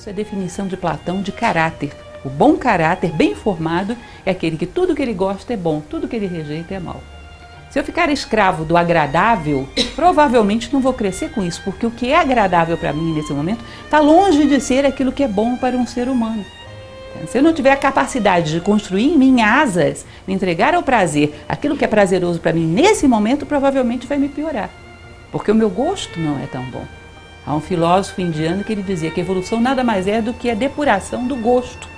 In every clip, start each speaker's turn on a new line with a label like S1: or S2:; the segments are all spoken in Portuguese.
S1: Isso é definição de Platão de caráter. O bom caráter, bem formado, é aquele que tudo que ele gosta é bom, tudo que ele rejeita é mal. Se eu ficar escravo do agradável, provavelmente não vou crescer com isso, porque o que é agradável para mim nesse momento está longe de ser aquilo que é bom para um ser humano. Se eu não tiver a capacidade de construir em mim asas, me entregar ao prazer, aquilo que é prazeroso para mim nesse momento, provavelmente vai me piorar, porque o meu gosto não é tão bom. Há um filósofo indiano que ele dizia que a evolução nada mais é do que a depuração do gosto,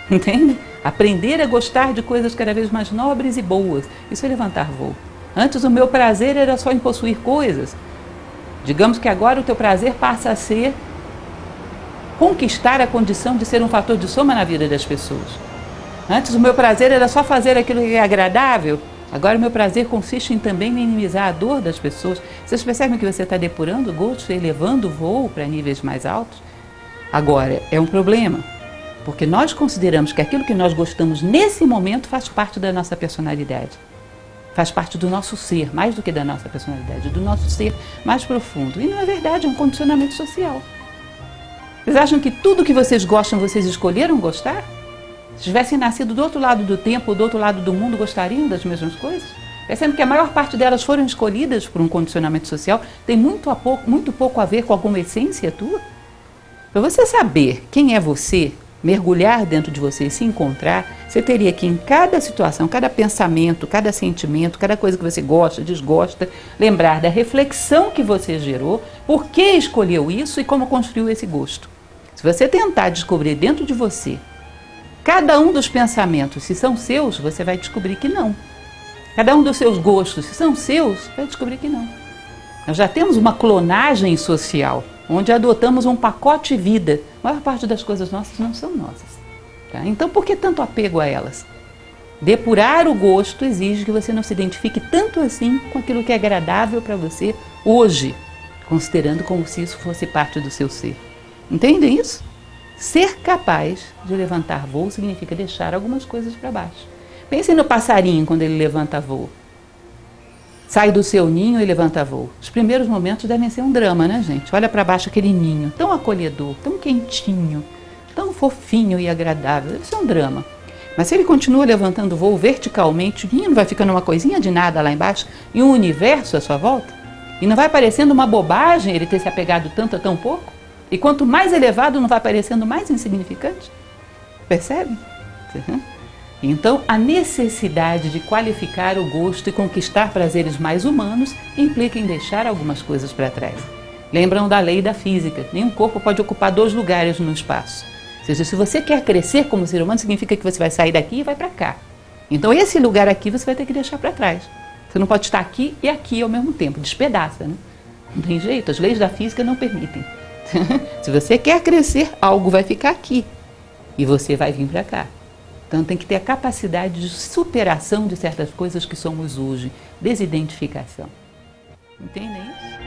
S1: entende? Aprender a gostar de coisas cada vez mais nobres e boas, isso é levantar voo. Antes o meu prazer era só em possuir coisas. Digamos que agora o teu prazer passa a ser conquistar a condição de ser um fator de soma na vida das pessoas. Antes o meu prazer era só fazer aquilo que é agradável. Agora o meu prazer consiste em também minimizar a dor das pessoas. Vocês percebem que você está depurando o gosto, elevando o voo para níveis mais altos? Agora, é um problema, porque nós consideramos que aquilo que nós gostamos nesse momento faz parte da nossa personalidade. Faz parte do nosso ser, mais do que da nossa personalidade, do nosso ser mais profundo. E não é verdade, é um condicionamento social. Vocês acham que tudo que vocês gostam, vocês escolheram gostar? Se tivessem nascido do outro lado do tempo, do outro lado do mundo, gostariam das mesmas coisas? Percebem que a maior parte delas foram escolhidas por um condicionamento social, tem muito pouco a ver com alguma essência tua? Para você saber quem é você, mergulhar dentro de você e se encontrar, você teria que em cada situação, cada pensamento, cada sentimento, cada coisa que você gosta, desgosta, lembrar da reflexão que você gerou, por que escolheu isso e como construiu esse gosto. Se você tentar descobrir dentro de você cada um dos pensamentos, se são seus, você vai descobrir que não. Cada um dos seus gostos, se são seus, vai descobrir que não. Nós já temos uma clonagem social, onde adotamos um pacote vida. A maior parte das coisas nossas não são nossas. Tá? Então, por que tanto apego a elas? Depurar o gosto exige que você não se identifique tanto assim com aquilo que é agradável para você hoje, considerando como se isso fosse parte do seu ser. Entendem isso? Ser capaz de levantar voo significa deixar algumas coisas para baixo. Pensem no passarinho quando ele levanta voo. Sai do seu ninho e levanta voo. Os primeiros momentos devem ser um drama, né, gente? Olha para baixo aquele ninho, tão acolhedor, tão quentinho, tão fofinho e agradável. Deve ser um drama. Mas se ele continua levantando voo verticalmente, o ninho não vai ficando uma coisinha de nada lá embaixo e um universo à sua volta? E não vai parecendo uma bobagem ele ter se apegado tanto a tão pouco? E quanto mais elevado, não vai parecendo mais insignificante? Percebe? Então, a necessidade de qualificar o gosto e conquistar prazeres mais humanos implica em deixar algumas coisas para trás. Lembram da lei da física, nenhum corpo pode ocupar 2 lugares no espaço. Ou seja, se você quer crescer como ser humano, significa que você vai sair daqui e vai para cá. Então, esse lugar aqui você vai ter que deixar para trás. Você não pode estar aqui e aqui ao mesmo tempo, despedaça, né? Não tem jeito, as leis da física não permitem. Se você quer crescer, algo vai ficar aqui e você vai vir para cá. Então tem que ter a capacidade de superação de certas coisas que somos hoje, desidentificação. Entendem isso?